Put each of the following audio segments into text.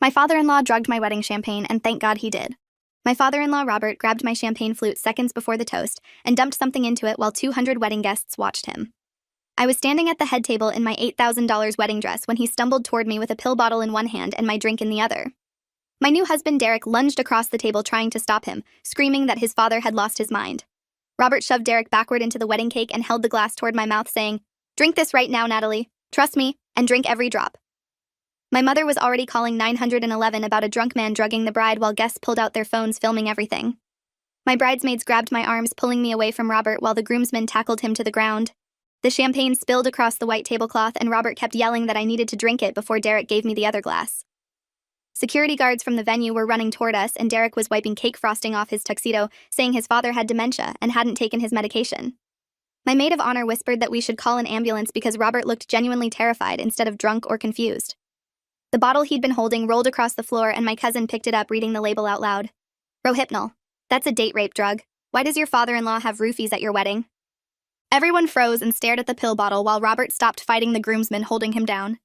My father-in-law drugged my wedding champagne, and thank God he did. My father-in-law, Robert, grabbed my champagne flute seconds before the toast and dumped something into it while 200 wedding guests watched him. I was standing at the head table in my $8,000 wedding dress when he stumbled toward me with a pill bottle in one hand and my drink in the other. My new husband, Derek, lunged across the table trying to stop him, screaming that his father had lost his mind. Robert shoved Derek backward into the wedding cake and held the glass toward my mouth, saying, "Drink this right now, Natalie. Trust me, and drink every drop." My mother was already calling 911 about a drunk man drugging the bride while guests pulled out their phones filming everything. My bridesmaids grabbed my arms, pulling me away from Robert while the groomsmen tackled him to the ground. The champagne spilled across the white tablecloth and Robert kept yelling that I needed to drink it before Derek gave me the other glass. Security guards from the venue were running toward us and Derek was wiping cake frosting off his tuxedo, saying his father had dementia and hadn't taken his medication. My maid of honor whispered that we should call an ambulance because Robert looked genuinely terrified instead of drunk or confused. The bottle he'd been holding rolled across the floor and my cousin picked it up, reading the label out loud. "Rohypnol. That's a date rape drug. Why does your father-in-law have roofies at your wedding?" Everyone froze and stared at the pill bottle while Robert stopped fighting the groomsmen holding him down.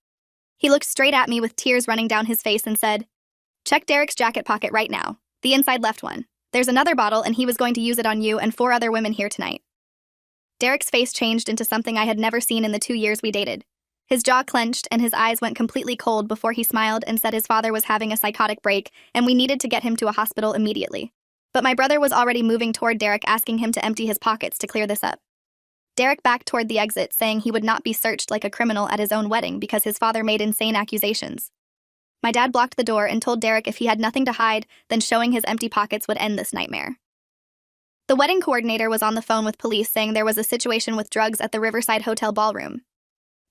He looked straight at me with tears running down his face and said, "Check Derek's jacket pocket right now, the inside left one. There's another bottle and he was going to use it on you and 4 other women here tonight." Derek's face changed into something I had never seen in the 2 years we dated. His jaw clenched and his eyes went completely cold before he smiled and said his father was having a psychotic break and we needed to get him to a hospital immediately. But my brother was already moving toward Derek, asking him to empty his pockets to clear this up. Derek backed toward the exit, saying he would not be searched like a criminal at his own wedding because his father made insane accusations. My dad blocked the door and told Derek if he had nothing to hide, then showing his empty pockets would end this nightmare. The wedding coordinator was on the phone with police saying there was a situation with drugs at the Riverside Hotel ballroom.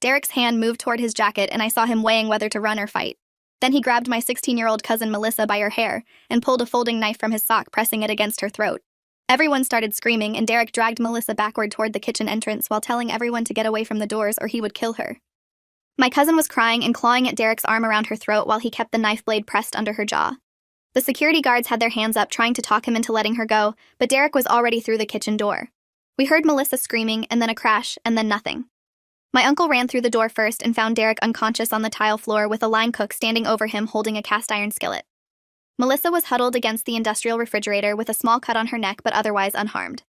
Derek's hand moved toward his jacket and I saw him weighing whether to run or fight. Then he grabbed my 16-year-old cousin Melissa by her hair and pulled a folding knife from his sock, pressing it against her throat. Everyone started screaming and Derek dragged Melissa backward toward the kitchen entrance while telling everyone to get away from the doors or he would kill her. My cousin was crying and clawing at Derek's arm around her throat while he kept the knife blade pressed under her jaw. The security guards had their hands up trying to talk him into letting her go, but Derek was already through the kitchen door. We heard Melissa screaming and then a crash and then nothing. My uncle ran through the door first and found Derek unconscious on the tile floor with a line cook standing over him holding a cast iron skillet. Melissa was huddled against the industrial refrigerator with a small cut on her neck but otherwise unharmed.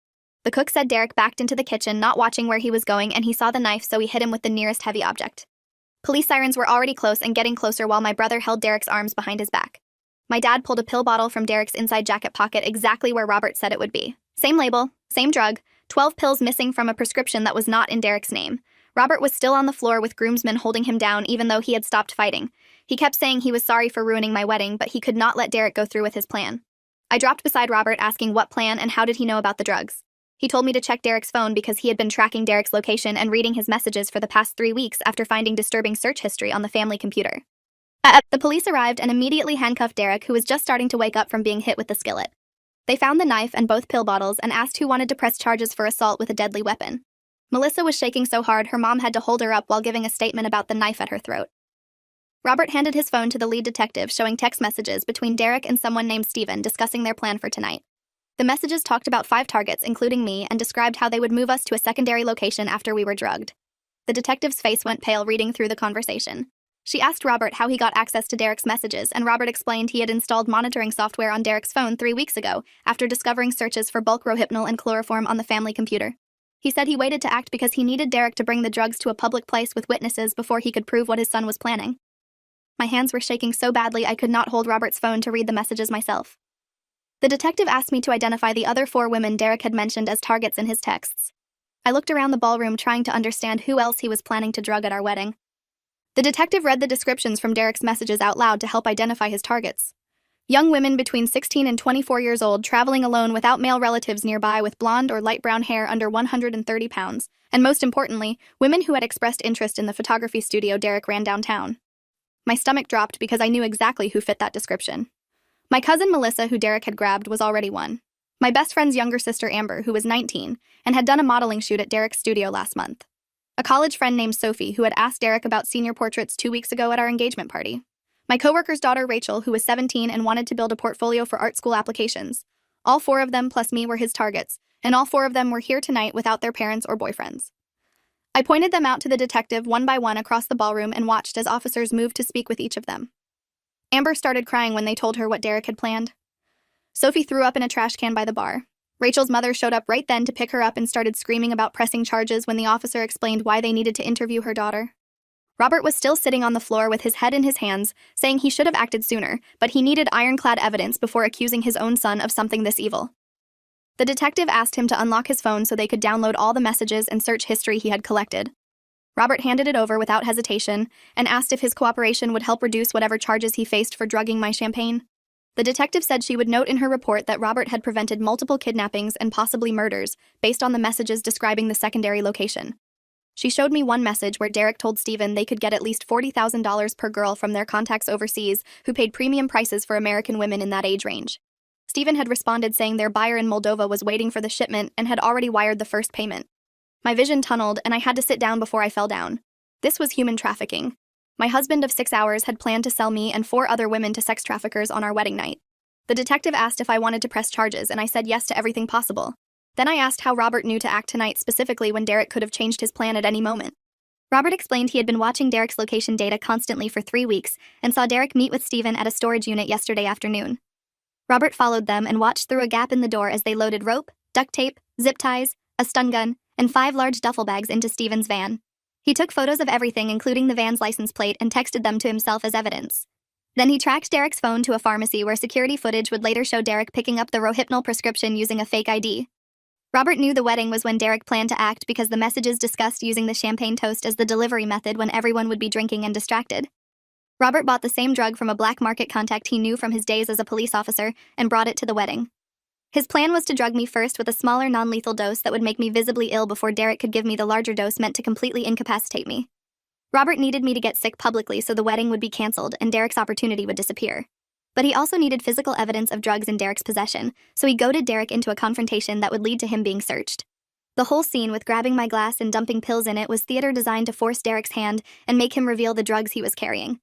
The cook said Derek backed into the kitchen, not watching where he was going, and he saw the knife, so he hit him with the nearest heavy object. Police sirens were already close and getting closer while my brother held Derek's arms behind his back. My dad pulled a pill bottle from Derek's inside jacket pocket exactly where Robert said it would be. Same label, same drug, 12 pills missing from a prescription that was not in Derek's name. Robert was still on the floor with groomsmen holding him down even though he had stopped fighting. He kept saying he was sorry for ruining my wedding, but he could not let Derek go through with his plan. I dropped beside Robert asking what plan and how did he know about the drugs. He told me to check Derek's phone because he had been tracking Derek's location and reading his messages for the past 3 weeks after finding disturbing search history on the family computer. The police arrived and immediately handcuffed Derek, who was just starting to wake up from being hit with the skillet. They found the knife and both pill bottles and asked who wanted to press charges for assault with a deadly weapon. Melissa was shaking so hard her mom had to hold her up while giving a statement about the knife at her throat. Robert handed his phone to the lead detective, showing text messages between Derek and someone named Steven discussing their plan for tonight. The messages talked about 5 targets, including me, and described how they would move us to a secondary location after we were drugged. The detective's face went pale reading through the conversation. She asked Robert how he got access to Derek's messages, and Robert explained he had installed monitoring software on Derek's phone 3 weeks ago after discovering searches for bulk rohypnol and chloroform on the family computer. He said he waited to act because he needed Derek to bring the drugs to a public place with witnesses before he could prove what his son was planning. My hands were shaking so badly I could not hold Robert's phone to read the messages myself. The detective asked me to identify the other 4 women Derek had mentioned as targets in his texts. I looked around the ballroom trying to understand who else he was planning to drug at our wedding. The detective read the descriptions from Derek's messages out loud to help identify his targets. Young women between 16 and 24 years old traveling alone without male relatives nearby with blonde or light brown hair under 130 pounds, and most importantly, women who had expressed interest in the photography studio Derek ran downtown. My stomach dropped because I knew exactly who fit that description. My cousin Melissa, who Derek had grabbed, was already one. My best friend's younger sister Amber, who was 19, and had done a modeling shoot at Derek's studio last month. A college friend named Sophie, who had asked Derek about senior portraits 2 weeks ago at our engagement party. My coworker's daughter Rachel, who was 17 and wanted to build a portfolio for art school applications. All 4 of them plus me were his targets, and all 4 of them were here tonight without their parents or boyfriends. I pointed them out to the detective one by one across the ballroom and watched as officers moved to speak with each of them. Amber started crying when they told her what Derek had planned. Sophie threw up in a trash can by the bar. Rachel's mother showed up right then to pick her up and started screaming about pressing charges when the officer explained why they needed to interview her daughter. Robert was still sitting on the floor with his head in his hands, saying he should have acted sooner, but he needed ironclad evidence before accusing his own son of something this evil. The detective asked him to unlock his phone so they could download all the messages and search history he had collected. Robert handed it over without hesitation and asked if his cooperation would help reduce whatever charges he faced for drugging my champagne. The detective said she would note in her report that Robert had prevented multiple kidnappings and possibly murders based on the messages describing the secondary location. She showed me one message where Derek told Stephen they could get at least $40,000 per girl from their contacts overseas who paid premium prices for American women in that age range. Stephen had responded saying their buyer in Moldova was waiting for the shipment and had already wired the first payment. My vision tunneled and I had to sit down before I fell down. This was human trafficking. My husband of 6 hours had planned to sell me and 4 other women to sex traffickers on our wedding night. The detective asked if I wanted to press charges and I said yes to everything possible. Then I asked how Robert knew to act tonight specifically when Derek could have changed his plan at any moment. Robert explained he had been watching Derek's location data constantly for 3 weeks and saw Derek meet with Stephen at a storage unit yesterday afternoon. Robert followed them and watched through a gap in the door as they loaded rope, duct tape, zip ties, a stun gun, and 5 large duffel bags into Stephen's van. He took photos of everything, including the van's license plate, and texted them to himself as evidence. Then he tracked Derek's phone to a pharmacy where security footage would later show Derek picking up the Rohypnol prescription using a fake ID. Robert knew the wedding was when Derek planned to act because the messages discussed using the champagne toast as the delivery method when everyone would be drinking and distracted. Robert bought the same drug from a black market contact he knew from his days as a police officer and brought it to the wedding. His plan was to drug me first with a smaller non-lethal dose that would make me visibly ill before Derek could give me the larger dose meant to completely incapacitate me. Robert needed me to get sick publicly so the wedding would be canceled and Derek's opportunity would disappear. But he also needed physical evidence of drugs in Derek's possession, so he goaded Derek into a confrontation that would lead to him being searched. The whole scene with grabbing my glass and dumping pills in it was theater designed to force Derek's hand and make him reveal the drugs he was carrying.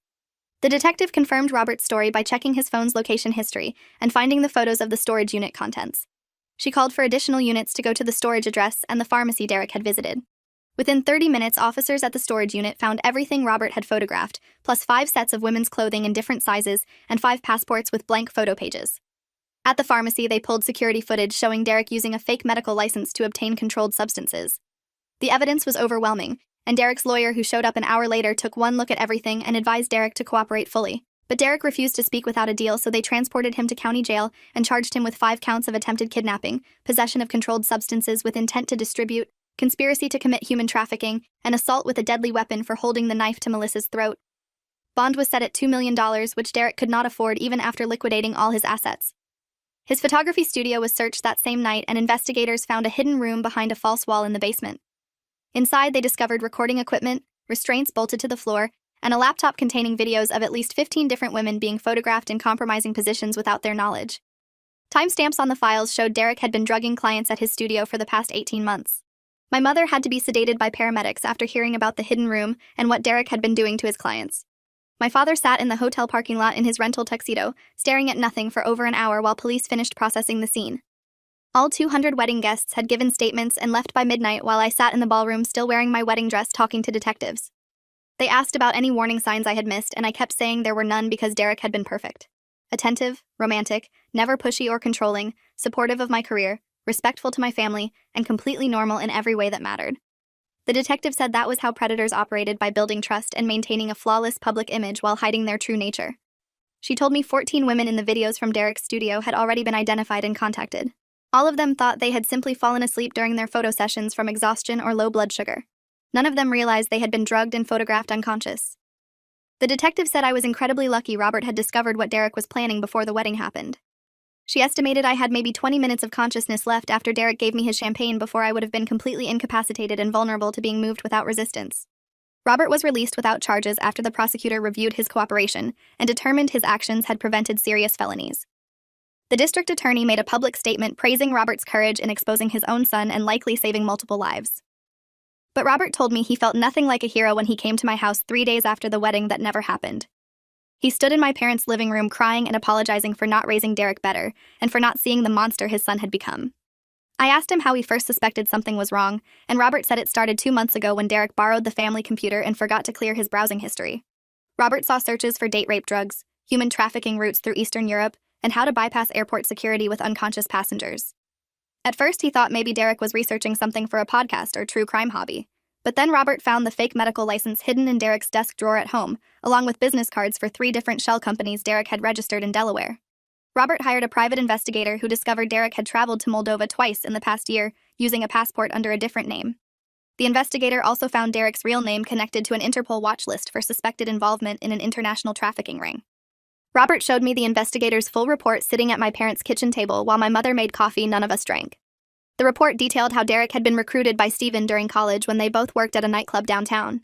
The detective confirmed Robert's story by checking his phone's location history and finding the photos of the storage unit contents. She called for additional units to go to the storage address and the pharmacy Derek had visited. Within 30 minutes, officers at the storage unit found everything Robert had photographed, plus 5 sets of women's clothing in different sizes and 5 passports with blank photo pages. At the pharmacy, they pulled security footage showing Derek using a fake medical license to obtain controlled substances. The evidence was overwhelming, and Derek's lawyer, who showed up an hour later, took one look at everything and advised Derek to cooperate fully. But Derek refused to speak without a deal, so they transported him to county jail and charged him with 5 counts of attempted kidnapping, possession of controlled substances with intent to distribute, conspiracy to commit human trafficking, and assault with a deadly weapon for holding the knife to Melissa's throat. Bond was set at $2 million, which Derek could not afford even after liquidating all his assets. His photography studio was searched that same night, and investigators found a hidden room behind a false wall in the basement. Inside, they discovered recording equipment, restraints bolted to the floor, and a laptop containing videos of at least 15 different women being photographed in compromising positions without their knowledge. Timestamps on the files showed Derek had been drugging clients at his studio for the past 18 months. My mother had to be sedated by paramedics after hearing about the hidden room and what Derek had been doing to his clients. My father sat in the hotel parking lot in his rental tuxedo, staring at nothing for over an hour while police finished processing the scene. All 200 wedding guests had given statements and left by midnight while I sat in the ballroom still wearing my wedding dress talking to detectives. They asked about any warning signs I had missed, and I kept saying there were none because Derek had been perfect. Attentive, romantic, never pushy or controlling, supportive of my career, respectful to my family, and completely normal in every way that mattered. The detective said that was how predators operated, by building trust and maintaining a flawless public image while hiding their true nature. She told me 14 women in the videos from Derek's studio had already been identified and contacted. All of them thought they had simply fallen asleep during their photo sessions from exhaustion or low blood sugar. None of them realized they had been drugged and photographed unconscious. The detective said I was incredibly lucky Robert had discovered what Derek was planning before the wedding happened. She estimated I had maybe 20 minutes of consciousness left after Derek gave me his champagne before I would have been completely incapacitated and vulnerable to being moved without resistance. Robert was released without charges after the prosecutor reviewed his cooperation and determined his actions had prevented serious felonies. The district attorney made a public statement praising Robert's courage in exposing his own son and likely saving multiple lives. But Robert told me he felt nothing like a hero when he came to my house 3 days after the wedding that never happened. He stood in my parents' living room crying and apologizing for not raising Derek better and for not seeing the monster his son had become. I asked him how he first suspected something was wrong, and Robert said it started 2 months ago when Derek borrowed the family computer and forgot to clear his browsing history. Robert saw searches for date rape drugs, human trafficking routes through Eastern Europe, and how to bypass airport security with unconscious passengers. At first, he thought maybe Derek was researching something for a podcast or true crime hobby. But then Robert found the fake medical license hidden in Derek's desk drawer at home, along with business cards for 3 different shell companies Derek had registered in Delaware. Robert hired a private investigator who discovered Derek had traveled to Moldova twice in the past year, using a passport under a different name. The investigator also found Derek's real name connected to an Interpol watch list for suspected involvement in an international trafficking ring. Robert showed me the investigator's full report sitting at my parents' kitchen table while my mother made coffee none of us drank. The report detailed how Derek had been recruited by Stephen during college when they both worked at a nightclub downtown.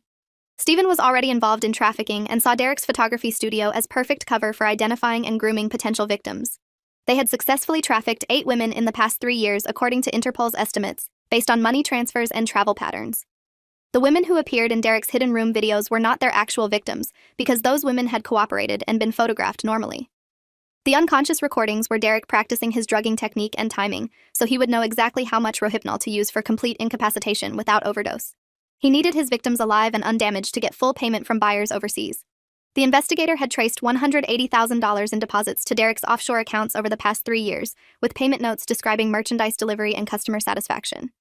Stephen was already involved in trafficking and saw Derek's photography studio as perfect cover for identifying and grooming potential victims. They had successfully trafficked 8 women in the past 3 years according to Interpol's estimates, based on money transfers and travel patterns. The women who appeared in Derek's hidden room videos were not their actual victims, because those women had cooperated and been photographed normally. The unconscious recordings were Derek practicing his drugging technique and timing, so he would know exactly how much Rohypnol to use for complete incapacitation without overdose. He needed his victims alive and undamaged to get full payment from buyers overseas. The investigator had traced $180,000 in deposits to Derek's offshore accounts over the past 3 years, with payment notes describing merchandise delivery and customer satisfaction.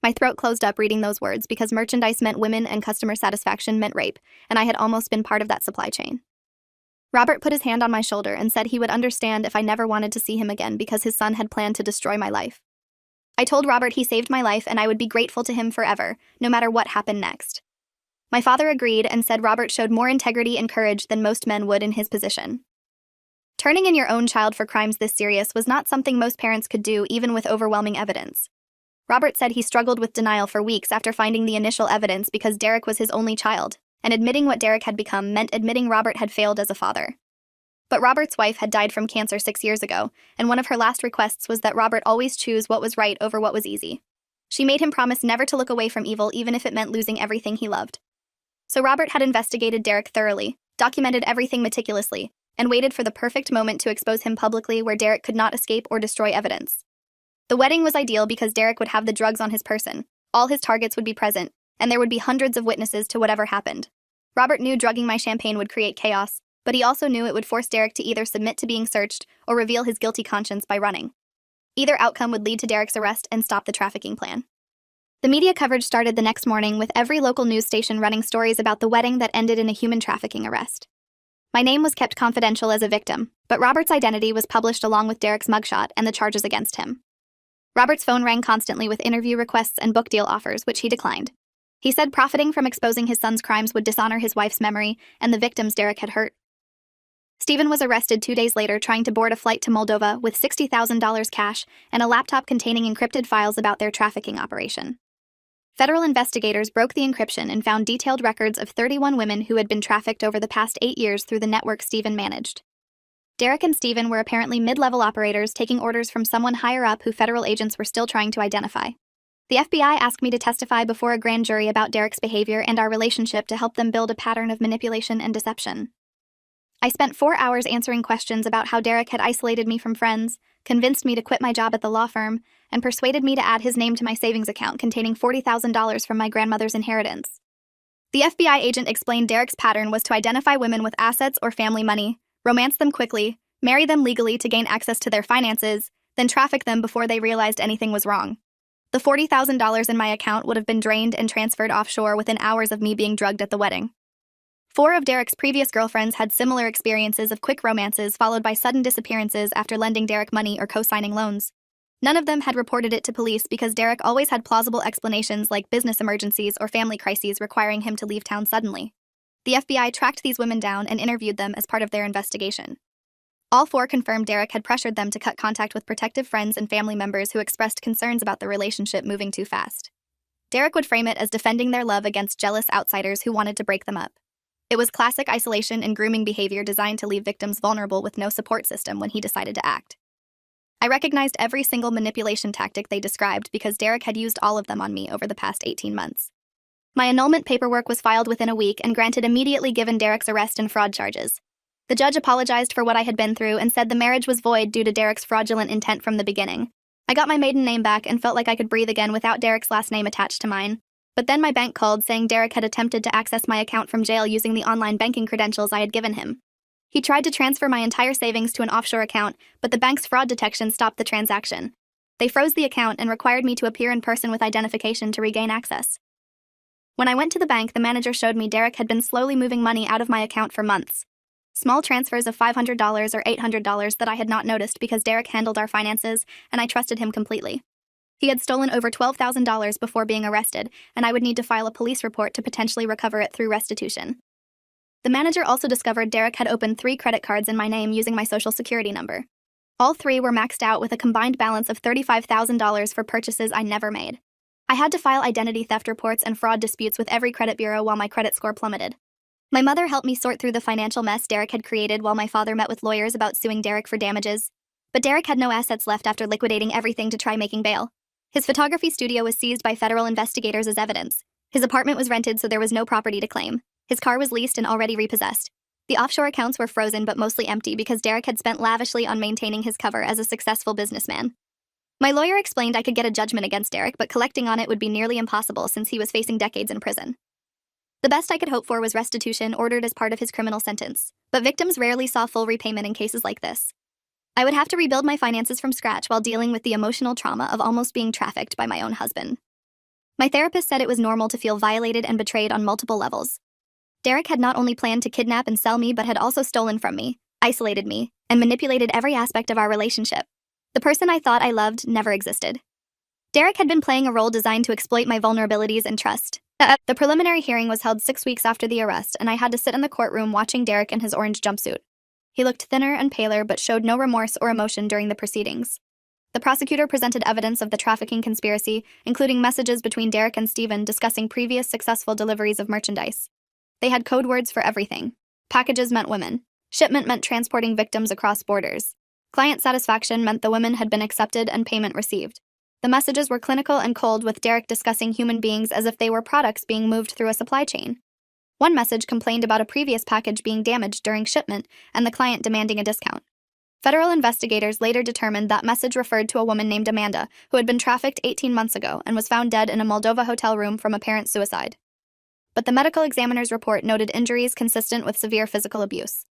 My throat closed up reading those words because merchandise meant women and customer satisfaction meant rape, and I had almost been part of that supply chain. Robert put his hand on my shoulder and said he would understand if I never wanted to see him again because his son had planned to destroy my life. I told Robert he saved my life and I would be grateful to him forever, no matter what happened next. My father agreed and said Robert showed more integrity and courage than most men would in his position. Turning in your own child for crimes this serious was not something most parents could do even with overwhelming evidence. Robert said he struggled with denial for weeks after finding the initial evidence because Derek was his only child, and admitting what Derek had become meant admitting Robert had failed as a father. But Robert's wife had died from cancer 6 years ago, and one of her last requests was that Robert always choose what was right over what was easy. She made him promise never to look away from evil even if it meant losing everything he loved. So Robert had investigated Derek thoroughly, documented everything meticulously, and waited for the perfect moment to expose him publicly where Derek could not escape or destroy evidence. The wedding was ideal because Derek would have the drugs on his person, all his targets would be present, and there would be hundreds of witnesses to whatever happened. Robert knew drugging my champagne would create chaos, but he also knew it would force Derek to either submit to being searched or reveal his guilty conscience by running. Either outcome would lead to Derek's arrest and stop the trafficking plan. The media coverage started the next morning with every local news station running stories about the wedding that ended in a human trafficking arrest. My name was kept confidential as a victim, but Robert's identity was published along with Derek's mugshot and the charges against him. Robert's phone rang constantly with interview requests and book deal offers, which he declined. He said profiting from exposing his son's crimes would dishonor his wife's memory and the victims Derek had hurt. Stephen was arrested 2 days later trying to board a flight to Moldova with $60,000 cash and a laptop containing encrypted files about their trafficking operation. Federal investigators broke the encryption and found detailed records of 31 women who had been trafficked over the past 8 years through the network Stephen managed. Derek and Stephen were apparently mid-level operators taking orders from someone higher up who federal agents were still trying to identify. The FBI asked me to testify before a grand jury about Derek's behavior and our relationship to help them build a pattern of manipulation and deception. I spent 4 hours answering questions about how Derek had isolated me from friends, convinced me to quit my job at the law firm, and persuaded me to add his name to my savings account containing $40,000 from my grandmother's inheritance. The FBI agent explained Derek's pattern was to identify women with assets or family money, romance them quickly, marry them legally to gain access to their finances, then traffic them before they realized anything was wrong. The $40,000 in my account would have been drained and transferred offshore within hours of me being drugged at the wedding. 4 of Derek's previous girlfriends had similar experiences of quick romances followed by sudden disappearances after lending Derek money or co-signing loans. None of them had reported it to police because Derek always had plausible explanations like business emergencies or family crises requiring him to leave town suddenly. The FBI tracked these women down and interviewed them as part of their investigation. All 4 confirmed Derek had pressured them to cut contact with protective friends and family members who expressed concerns about the relationship moving too fast. Derek would frame it as defending their love against jealous outsiders who wanted to break them up. It was classic isolation and grooming behavior designed to leave victims vulnerable with no support system when he decided to act. I recognized every single manipulation tactic they described because Derek had used all of them on me over the past 18 months. My annulment paperwork was filed within a week and granted immediately given Derek's arrest and fraud charges. The judge apologized for what I had been through and said the marriage was void due to Derek's fraudulent intent from the beginning. I got my maiden name back and felt like I could breathe again without Derek's last name attached to mine. But then my bank called saying Derek had attempted to access my account from jail using the online banking credentials I had given him. He tried to transfer my entire savings to an offshore account, but the bank's fraud detection stopped the transaction. They froze the account and required me to appear in person with identification to regain access. When I went to the bank, the manager showed me Derek had been slowly moving money out of my account for months. Small transfers of $500 or $800 that I had not noticed because Derek handled our finances, and I trusted him completely. He had stolen over $12,000 before being arrested, and I would need to file a police report to potentially recover it through restitution. The manager also discovered Derek had opened 3 credit cards in my name using my social security number. All 3 were maxed out with a combined balance of $35,000 for purchases I never made. I had to file identity theft reports and fraud disputes with every credit bureau while my credit score plummeted. My mother helped me sort through the financial mess Derek had created while my father met with lawyers about suing Derek for damages. But Derek had no assets left after liquidating everything to try making bail. His photography studio was seized by federal investigators as evidence. His apartment was rented, so there was no property to claim. His car was leased and already repossessed. The offshore accounts were frozen but mostly empty because Derek had spent lavishly on maintaining his cover as a successful businessman. My lawyer explained I could get a judgment against Derek, but collecting on it would be nearly impossible since he was facing decades in prison. The best I could hope for was restitution ordered as part of his criminal sentence, but victims rarely saw full repayment in cases like this. I would have to rebuild my finances from scratch while dealing with the emotional trauma of almost being trafficked by my own husband. My therapist said it was normal to feel violated and betrayed on multiple levels. Derek had not only planned to kidnap and sell me, but had also stolen from me, isolated me, and manipulated every aspect of our relationship. The person I thought I loved never existed. Derek had been playing a role designed to exploit my vulnerabilities and trust. The preliminary hearing was held 6 weeks after the arrest, and I had to sit in the courtroom watching Derek in his orange jumpsuit. He looked thinner and paler but showed no remorse or emotion during the proceedings. The prosecutor presented evidence of the trafficking conspiracy, including messages between Derek and Stephen discussing previous successful deliveries of merchandise. They had code words for everything. Packages meant women. Shipment meant transporting victims across borders. Client satisfaction meant the women had been accepted and payment received. The messages were clinical and cold, with Derek discussing human beings as if they were products being moved through a supply chain. One message complained about a previous package being damaged during shipment and the client demanding a discount. Federal investigators later determined that message referred to a woman named Amanda, who had been trafficked 18 months ago and was found dead in a Moldova hotel room from apparent suicide. But the medical examiner's report noted injuries consistent with severe physical abuse.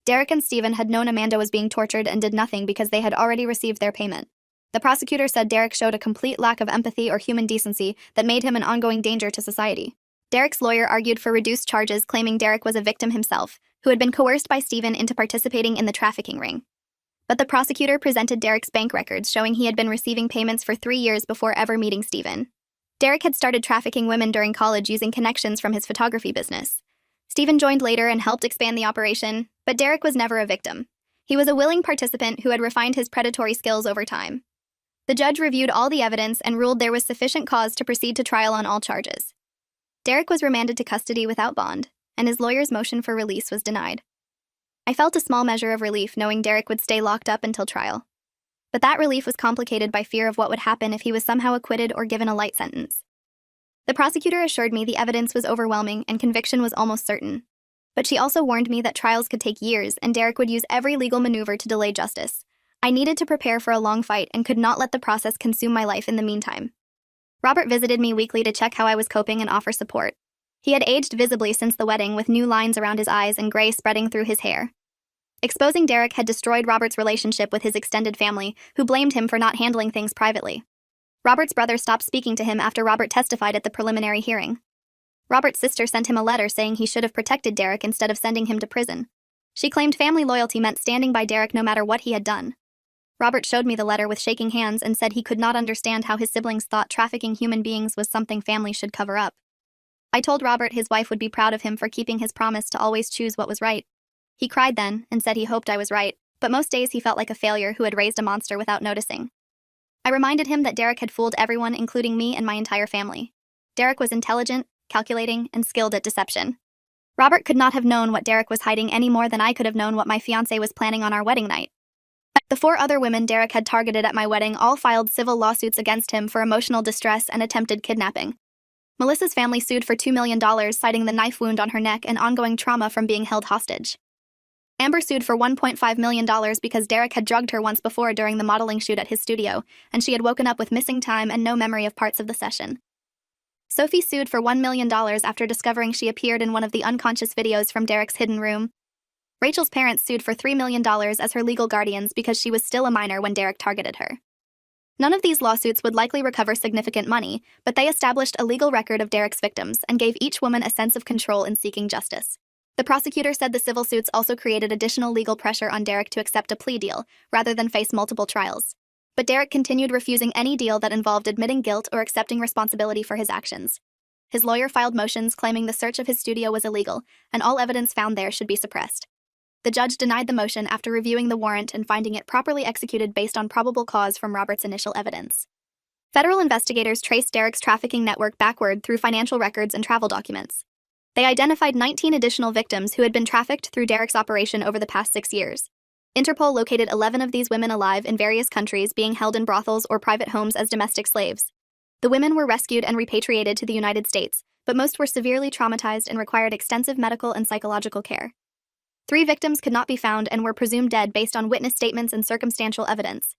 Derek and Stephen had known Amanda was being tortured and did nothing because they had already received their payment. The prosecutor said Derek showed a complete lack of empathy or human decency that made him an ongoing danger to society. Derek's lawyer argued for reduced charges, claiming Derek was a victim himself, who had been coerced by Stephen into participating in the trafficking ring. But the prosecutor presented Derek's bank records showing he had been receiving payments for 3 years before ever meeting Stephen. Derek had started trafficking women during college using connections from his photography business. Stephen joined later and helped expand the operation, but Derek was never a victim. He was a willing participant who had refined his predatory skills over time. The judge reviewed all the evidence and ruled there was sufficient cause to proceed to trial on all charges. Derek was remanded to custody without bond, and his lawyer's motion for release was denied. I felt a small measure of relief knowing Derek would stay locked up until trial. But that relief was complicated by fear of what would happen if he was somehow acquitted or given a light sentence. The prosecutor assured me the evidence was overwhelming and conviction was almost certain. But she also warned me that trials could take years and Derek would use every legal maneuver to delay justice. I needed to prepare for a long fight and could not let the process consume my life in the meantime. Robert visited me weekly to check how I was coping and offer support. He had aged visibly since the wedding, with new lines around his eyes and gray spreading through his hair. Exposing Derek had destroyed Robert's relationship with his extended family, who blamed him for not handling things privately. Robert's brother stopped speaking to him after Robert testified at the preliminary hearing. Robert's sister sent him a letter saying he should have protected Derek instead of sending him to prison. She claimed family loyalty meant standing by Derek no matter what he had done. Robert showed me the letter with shaking hands and said he could not understand how his siblings thought trafficking human beings was something families should cover up. I told Robert his wife would be proud of him for keeping his promise to always choose what was right. He cried then and said he hoped I was right, but most days he felt like a failure who had raised a monster without noticing. I reminded him that Derek had fooled everyone, including me and my entire family. Derek was intelligent, calculating, and skilled at deception. Robert could not have known what Derek was hiding any more than I could have known what my fiancé was planning on our wedding night. The 4 other women Derek had targeted at my wedding all filed civil lawsuits against him for emotional distress and attempted kidnapping. Melissa's family sued for $2 million, citing the knife wound on her neck and ongoing trauma from being held hostage. Amber sued for $1.5 million because Derek had drugged her once before during the modeling shoot at his studio, and she had woken up with missing time and no memory of parts of the session. Sophie sued for $1 million after discovering she appeared in one of the unconscious videos from Derek's hidden room. Rachel's parents sued for $3 million as her legal guardians because she was still a minor when Derek targeted her. None of these lawsuits would likely recover significant money, but they established a legal record of Derek's victims and gave each woman a sense of control in seeking justice. The prosecutor said the civil suits also created additional legal pressure on Derek to accept a plea deal, rather than face multiple trials. But Derek continued refusing any deal that involved admitting guilt or accepting responsibility for his actions. His lawyer filed motions claiming the search of his studio was illegal, and all evidence found there should be suppressed. The judge denied the motion after reviewing the warrant and finding it properly executed based on probable cause from Robert's initial evidence. Federal investigators traced Derek's trafficking network backward through financial records and travel documents. They identified 19 additional victims who had been trafficked through Derek's operation over the past 6 years. Interpol located 11 of these women alive in various countries, being held in brothels or private homes as domestic slaves. The women were rescued and repatriated to the United States, but most were severely traumatized and required extensive medical and psychological care. 3 victims could not be found and were presumed dead based on witness statements and circumstantial evidence.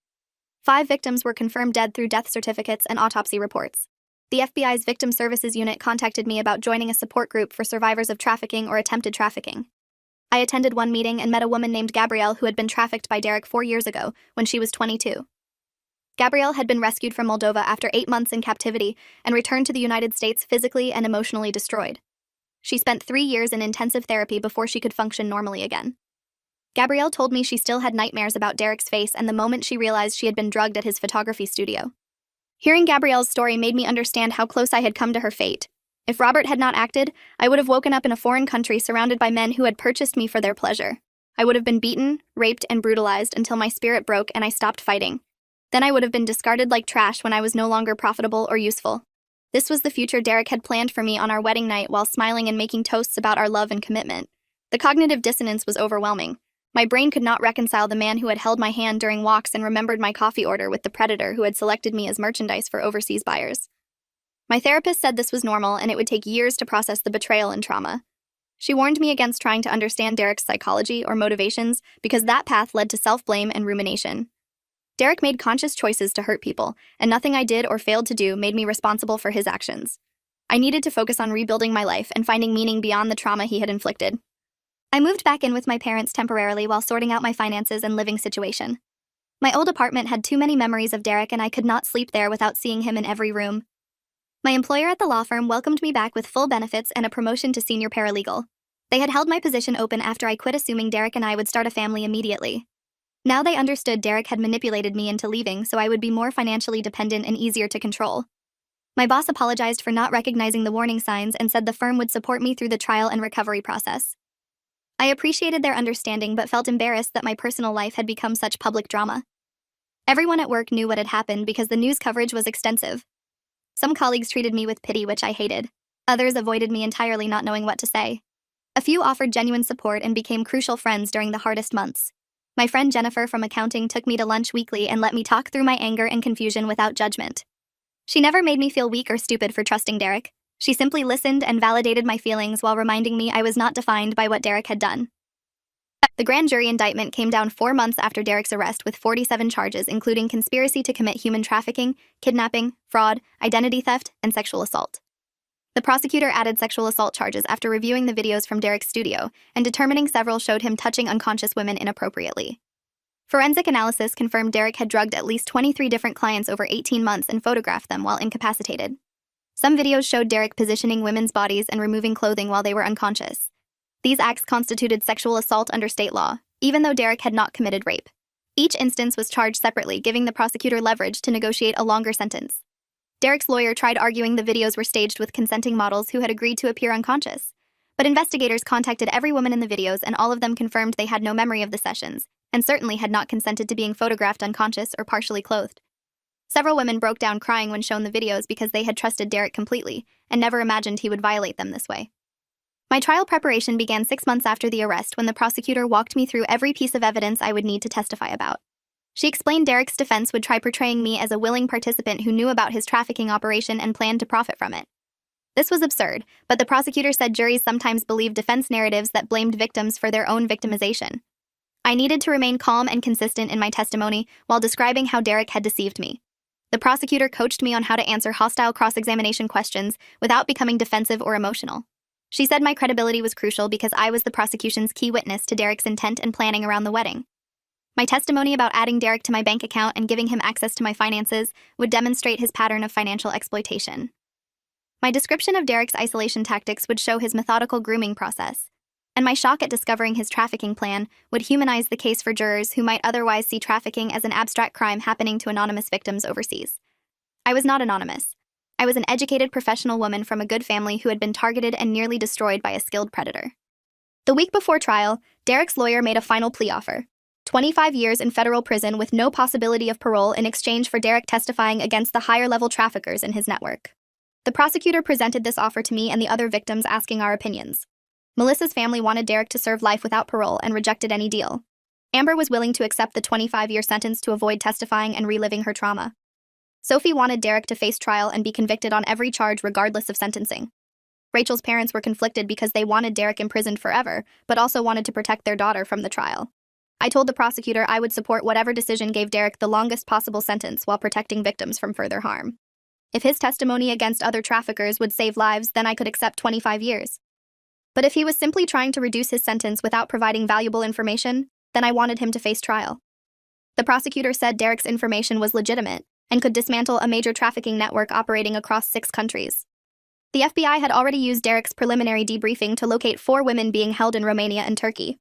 5 victims were confirmed dead through death certificates and autopsy reports. The FBI's Victim Services Unit contacted me about joining a support group for survivors of trafficking or attempted trafficking. I attended one meeting and met a woman named Gabrielle who had been trafficked by Derek 4 years ago, when she was 22. Gabrielle had been rescued from Moldova after 8 months in captivity and returned to the United States physically and emotionally destroyed. She spent 3 years in intensive therapy before she could function normally again. Gabrielle told me she still had nightmares about Derek's face and the moment she realized she had been drugged at his photography studio. Hearing Gabrielle's story made me understand how close I had come to her fate. If Robert had not acted, I would have woken up in a foreign country surrounded by men who had purchased me for their pleasure. I would have been beaten, raped, and brutalized until my spirit broke and I stopped fighting. Then I would have been discarded like trash when I was no longer profitable or useful. This was the future Derek had planned for me on our wedding night while smiling and making toasts about our love and commitment. The cognitive dissonance was overwhelming. My brain could not reconcile the man who had held my hand during walks and remembered my coffee order with the predator who had selected me as merchandise for overseas buyers. My therapist said this was normal and it would take years to process the betrayal and trauma. She warned me against trying to understand Derek's psychology or motivations because that path led to self-blame and rumination. Derek made conscious choices to hurt people, and nothing I did or failed to do made me responsible for his actions. I needed to focus on rebuilding my life and finding meaning beyond the trauma he had inflicted. I moved back in with my parents temporarily while sorting out my finances and living situation. My old apartment had too many memories of Derek and I could not sleep there without seeing him in every room. My employer at the law firm welcomed me back with full benefits and a promotion to senior paralegal. They had held my position open after I quit, assuming Derek and I would start a family immediately. Now they understood Derek had manipulated me into leaving so I would be more financially dependent and easier to control. My boss apologized for not recognizing the warning signs and said the firm would support me through the trial and recovery process. I appreciated their understanding but felt embarrassed that my personal life had become such public drama. Everyone at work knew what had happened because the news coverage was extensive. Some colleagues treated me with pity, which I hated. Others avoided me entirely, not knowing what to say. A few offered genuine support and became crucial friends during the hardest months. My friend Jennifer from accounting took me to lunch weekly and let me talk through my anger and confusion without judgment. She never made me feel weak or stupid for trusting Derek. She simply listened and validated my feelings while reminding me I was not defined by what Derek had done. The grand jury indictment came down 4 months after Derek's arrest with 47 charges, including conspiracy to commit human trafficking, kidnapping, fraud, identity theft, and sexual assault. The prosecutor added sexual assault charges after reviewing the videos from Derek's studio and determining several showed him touching unconscious women inappropriately. Forensic analysis confirmed Derek had drugged at least 23 different clients over 18 months and photographed them while incapacitated. Some videos showed Derek positioning women's bodies and removing clothing while they were unconscious. These acts constituted sexual assault under state law, even though Derek had not committed rape. Each instance was charged separately, giving the prosecutor leverage to negotiate a longer sentence. Derek's lawyer tried arguing the videos were staged with consenting models who had agreed to appear unconscious. But investigators contacted every woman in the videos and all of them confirmed they had no memory of the sessions, and certainly had not consented to being photographed unconscious or partially clothed. Several women broke down crying when shown the videos because they had trusted Derek completely and never imagined he would violate them this way. My trial preparation began 6 months after the arrest when the prosecutor walked me through every piece of evidence I would need to testify about. She explained Derek's defense would try portraying me as a willing participant who knew about his trafficking operation and planned to profit from it. This was absurd, but the prosecutor said juries sometimes believe defense narratives that blamed victims for their own victimization. I needed to remain calm and consistent in my testimony while describing how Derek had deceived me. The prosecutor coached me on how to answer hostile cross-examination questions without becoming defensive or emotional. She said my credibility was crucial because I was the prosecution's key witness to Derek's intent and planning around the wedding. My testimony about adding Derek to my bank account and giving him access to my finances would demonstrate his pattern of financial exploitation. My description of Derek's isolation tactics would show his methodical grooming process. And my shock at discovering his trafficking plan would humanize the case for jurors who might otherwise see trafficking as an abstract crime happening to anonymous victims overseas. I was not anonymous. I was an educated professional woman from a good family who had been targeted and nearly destroyed by a skilled predator. The week before trial, Derek's lawyer made a final plea offer: 25 years in federal prison with no possibility of parole in exchange for Derek testifying against the higher-level traffickers in his network. The prosecutor presented this offer to me and the other victims, asking our opinions. Melissa's family wanted Derek to serve life without parole and rejected any deal. Amber was willing to accept the 25-year sentence to avoid testifying and reliving her trauma. Sophie wanted Derek to face trial and be convicted on every charge regardless of sentencing. Rachel's parents were conflicted because they wanted Derek imprisoned forever, but also wanted to protect their daughter from the trial. I told the prosecutor I would support whatever decision gave Derek the longest possible sentence while protecting victims from further harm. If his testimony against other traffickers would save lives, then I could accept 25 years. But if he was simply trying to reduce his sentence without providing valuable information, then I wanted him to face trial. The prosecutor said Derek's information was legitimate and could dismantle a major trafficking network operating across 6 countries. The FBI had already used Derek's preliminary debriefing to locate 4 women being held in Romania and Turkey.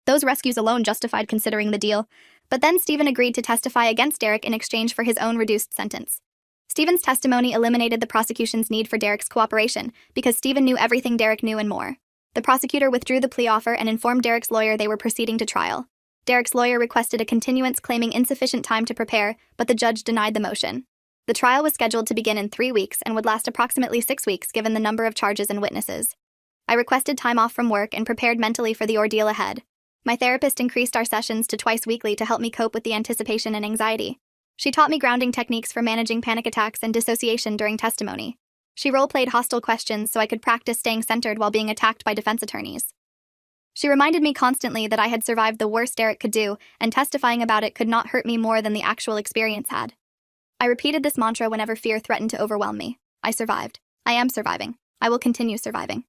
Those rescues alone justified considering the deal, but then Stephen agreed to testify against Derek in exchange for his own reduced sentence. Stephen's testimony eliminated the prosecution's need for Derek's cooperation because Stephen knew everything Derek knew and more. The prosecutor withdrew the plea offer and informed Derek's lawyer they were proceeding to trial. Derek's lawyer requested a continuance, claiming insufficient time to prepare, but the judge denied the motion. The trial was scheduled to begin in 3 weeks and would last approximately 6 weeks given the number of charges and witnesses. I requested time off from work and prepared mentally for the ordeal ahead. My therapist increased our sessions to twice weekly to help me cope with the anticipation and anxiety. She taught me grounding techniques for managing panic attacks and dissociation during testimony. She role-played hostile questions so I could practice staying centered while being attacked by defense attorneys. She reminded me constantly that I had survived the worst Derek could do, and testifying about it could not hurt me more than the actual experience had. I repeated this mantra whenever fear threatened to overwhelm me. I survived. I am surviving. I will continue surviving.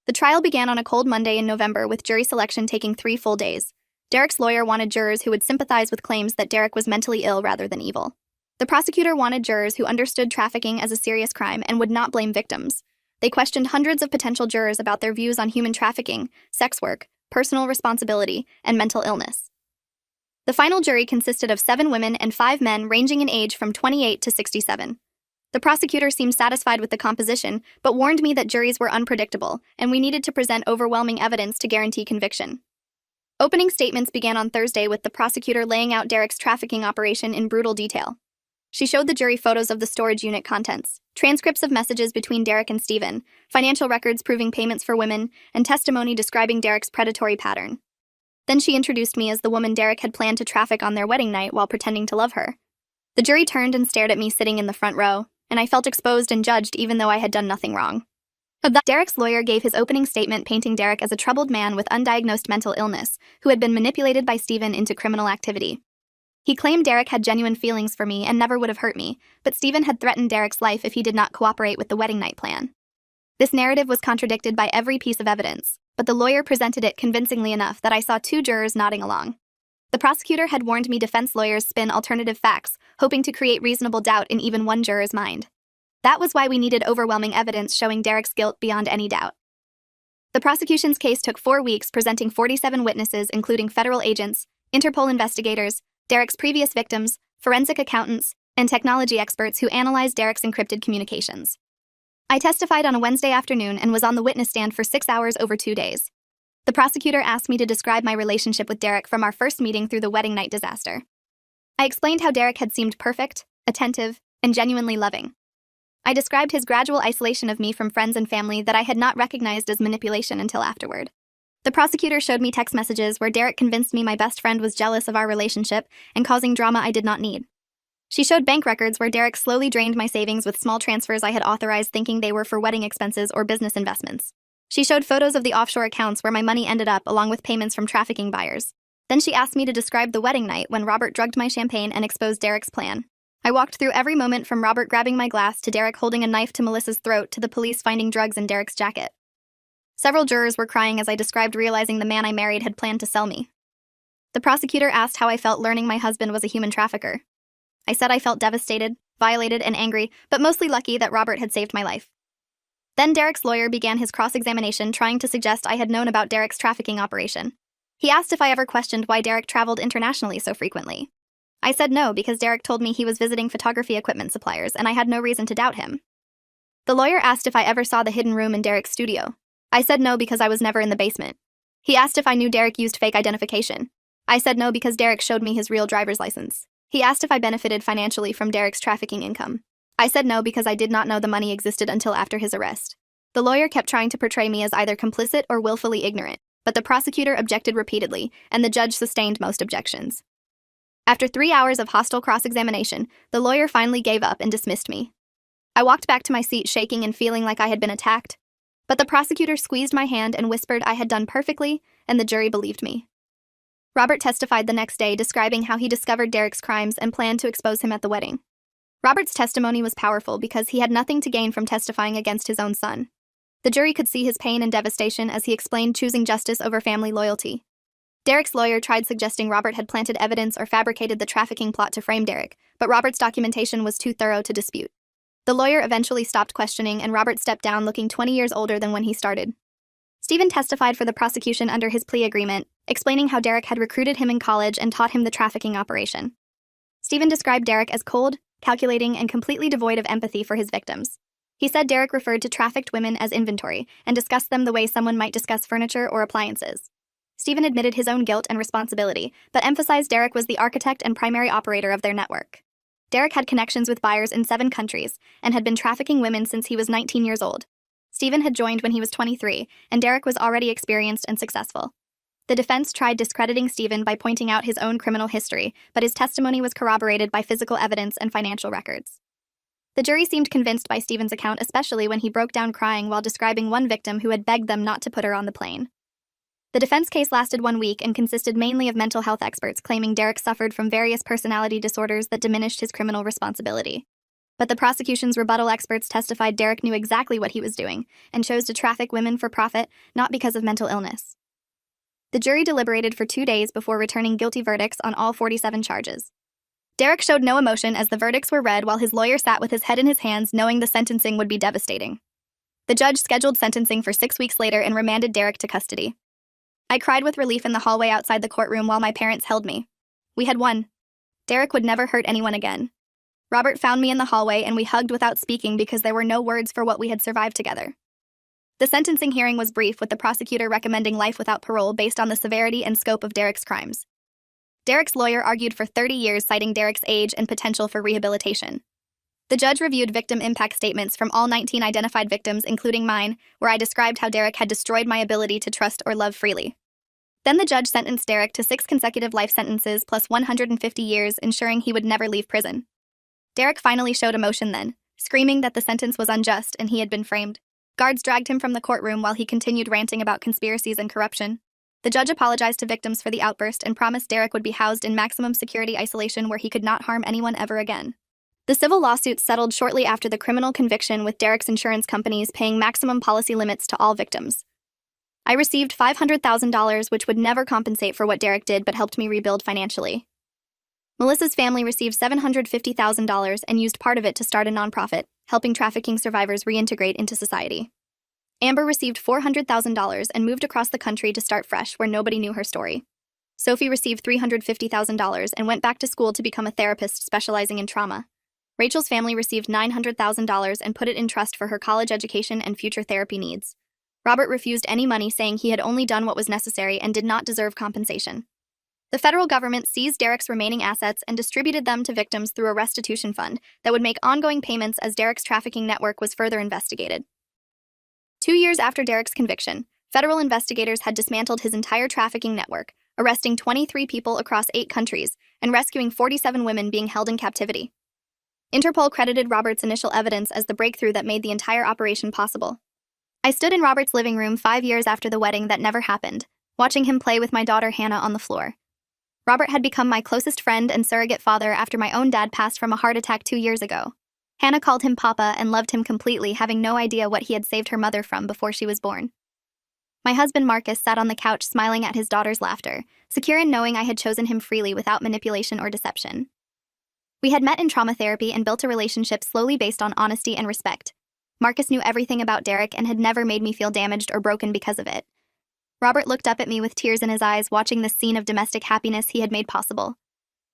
The trial began on a cold Monday in November, with jury selection taking 3 full days. Derek's lawyer wanted jurors who would sympathize with claims that Derek was mentally ill rather than evil. The prosecutor wanted jurors who understood trafficking as a serious crime and would not blame victims. They questioned hundreds of potential jurors about their views on human trafficking, sex work, personal responsibility, and mental illness. The final jury consisted of 7 women and 5 men ranging in age from 28 to 67. The prosecutor seemed satisfied with the composition, but warned me that juries were unpredictable, and we needed to present overwhelming evidence to guarantee conviction. Opening statements began on Thursday with the prosecutor laying out Derek's trafficking operation in brutal detail. She showed the jury photos of the storage unit contents, transcripts of messages between Derek and Stephen, financial records proving payments for women, and testimony describing Derek's predatory pattern. Then she introduced me as the woman Derek had planned to traffic on their wedding night while pretending to love her. The jury turned and stared at me sitting in the front row, and I felt exposed and judged even though I had done nothing wrong. Derek's lawyer gave his opening statement painting Derek as a troubled man with undiagnosed mental illness who had been manipulated by Stephen into criminal activity. He claimed Derek had genuine feelings for me and never would have hurt me, but Stephen had threatened Derek's life if he did not cooperate with the wedding night plan. This narrative was contradicted by every piece of evidence, but the lawyer presented it convincingly enough that I saw 2 jurors nodding along. The prosecutor had warned me defense lawyers spin alternative facts, hoping to create reasonable doubt in even one juror's mind. That was why we needed overwhelming evidence showing Derek's guilt beyond any doubt. The prosecution's case took 4 weeks, presenting 47 witnesses, including federal agents, Interpol investigators, Derek's previous victims, forensic accountants, and technology experts who analyzed Derek's encrypted communications. I testified on a Wednesday afternoon and was on the witness stand for 6 hours over 2 days. The prosecutor asked me to describe my relationship with Derek from our first meeting through the wedding night disaster. I explained how Derek had seemed perfect, attentive, and genuinely loving. I described his gradual isolation of me from friends and family that I had not recognized as manipulation until afterward. The prosecutor showed me text messages where Derek convinced me my best friend was jealous of our relationship and causing drama I did not need. She showed bank records where Derek slowly drained my savings with small transfers I had authorized thinking they were for wedding expenses or business investments. She showed photos of the offshore accounts where my money ended up, along with payments from trafficking buyers. Then she asked me to describe the wedding night when Robert drugged my champagne and exposed Derek's plan. I walked through every moment from Robert grabbing my glass to Derek holding a knife to Melissa's throat to the police finding drugs in Derek's jacket. Several jurors were crying as I described realizing the man I married had planned to sell me. The prosecutor asked how I felt learning my husband was a human trafficker. I said I felt devastated, violated, and angry, but mostly lucky that Robert had saved my life. Then Derek's lawyer began his cross-examination, trying to suggest I had known about Derek's trafficking operation. He asked if I ever questioned why Derek traveled internationally so frequently. I said no because Derek told me he was visiting photography equipment suppliers, and I had no reason to doubt him. The lawyer asked if I ever saw the hidden room in Derek's studio. I said no because I was never in the basement. He asked if I knew Derek used fake identification. I said no because Derek showed me his real driver's license. He asked if I benefited financially from Derek's trafficking income. I said no because I did not know the money existed until after his arrest. The lawyer kept trying to portray me as either complicit or willfully ignorant, but the prosecutor objected repeatedly, and the judge sustained most objections. After 3 hours of hostile cross-examination, the lawyer finally gave up and dismissed me. I walked back to my seat shaking and feeling like I had been attacked, but the prosecutor squeezed my hand and whispered I had done perfectly, and the jury believed me. Robert testified the next day, describing how he discovered Derek's crimes and planned to expose him at the wedding. Robert's testimony was powerful because he had nothing to gain from testifying against his own son. The jury could see his pain and devastation as he explained choosing justice over family loyalty. Derek's lawyer tried suggesting Robert had planted evidence or fabricated the trafficking plot to frame Derek, but Robert's documentation was too thorough to dispute. The lawyer eventually stopped questioning, and Robert stepped down looking 20 years older than when he started. Stephen testified for the prosecution under his plea agreement, explaining how Derek had recruited him in college and taught him the trafficking operation. Stephen described Derek as cold, calculating, and completely devoid of empathy for his victims. He said Derek referred to trafficked women as inventory and discussed them the way someone might discuss furniture or appliances. Stephen admitted his own guilt and responsibility, but emphasized Derek was the architect and primary operator of their network. Derek had connections with buyers in 7 countries and had been trafficking women since he was 19 years old. Stephen had joined when he was 23, and Derek was already experienced and successful. The defense tried discrediting Stephen by pointing out his own criminal history, but his testimony was corroborated by physical evidence and financial records. The jury seemed convinced by Stephen's account, especially when he broke down crying while describing one victim who had begged them not to put her on the plane. The defense case lasted 1 week and consisted mainly of mental health experts claiming Derek suffered from various personality disorders that diminished his criminal responsibility. But the prosecution's rebuttal experts testified Derek knew exactly what he was doing and chose to traffic women for profit, not because of mental illness. The jury deliberated for 2 days before returning guilty verdicts on all 47 charges. Derek showed no emotion as the verdicts were read while his lawyer sat with his head in his hands, knowing the sentencing would be devastating. The judge scheduled sentencing for 6 weeks later and remanded Derek to custody. I cried with relief in the hallway outside the courtroom while my parents held me. We had won. Derek would never hurt anyone again. Robert found me in the hallway and we hugged without speaking because there were no words for what we had survived together. The sentencing hearing was brief, with the prosecutor recommending life without parole based on the severity and scope of Derek's crimes. Derek's lawyer argued for 30 years, citing Derek's age and potential for rehabilitation. The judge reviewed victim impact statements from all 19 identified victims, including mine, where I described how Derek had destroyed my ability to trust or love freely. Then the judge sentenced Derek to 6 consecutive life sentences plus 150 years, ensuring he would never leave prison. Derek finally showed emotion then, screaming that the sentence was unjust and he had been framed. Guards dragged him from the courtroom while he continued ranting about conspiracies and corruption. The judge apologized to victims for the outburst and promised Derek would be housed in maximum security isolation where he could not harm anyone ever again. The civil lawsuit settled shortly after the criminal conviction, with Derek's insurance companies paying maximum policy limits to all victims. I received $500,000, which would never compensate for what Derek did but helped me rebuild financially. Melissa's family received $750,000 and used part of it to start a nonprofit, helping trafficking survivors reintegrate into society. Amber received $400,000 and moved across the country to start fresh where nobody knew her story. Sophie received $350,000 and went back to school to become a therapist specializing in trauma. Rachel's family received $900,000 and put it in trust for her college education and future therapy needs. Robert refused any money, saying he had only done what was necessary and did not deserve compensation. The federal government seized Derek's remaining assets and distributed them to victims through a restitution fund that would make ongoing payments as Derek's trafficking network was further investigated. 2 years after Derek's conviction, federal investigators had dismantled his entire trafficking network, arresting 23 people across 8 countries and rescuing 47 women being held in captivity. Interpol credited Robert's initial evidence as the breakthrough that made the entire operation possible. I stood in Robert's living room 5 years after the wedding that never happened, watching him play with my daughter Hannah on the floor. Robert had become my closest friend and surrogate father after my own dad passed from a heart attack 2 years ago. Hannah called him Papa and loved him completely, having no idea what he had saved her mother from before she was born. My husband Marcus sat on the couch smiling at his daughter's laughter, secure in knowing I had chosen him freely without manipulation or deception. We had met in trauma therapy and built a relationship slowly based on honesty and respect. Marcus knew everything about Derek and had never made me feel damaged or broken because of it. Robert looked up at me with tears in his eyes, watching this scene of domestic happiness he had made possible.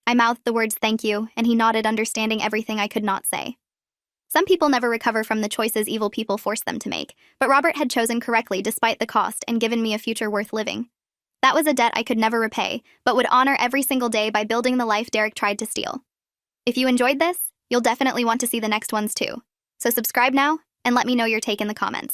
I mouthed the words thank you, and he nodded, understanding everything I could not say. Some people never recover from the choices evil people force them to make, but Robert had chosen correctly despite the cost and given me a future worth living. That was a debt I could never repay, but would honor every single day by building the life Derek tried to steal. If you enjoyed this, you'll definitely want to see the next ones too. So subscribe now, and let me know your take in the comments.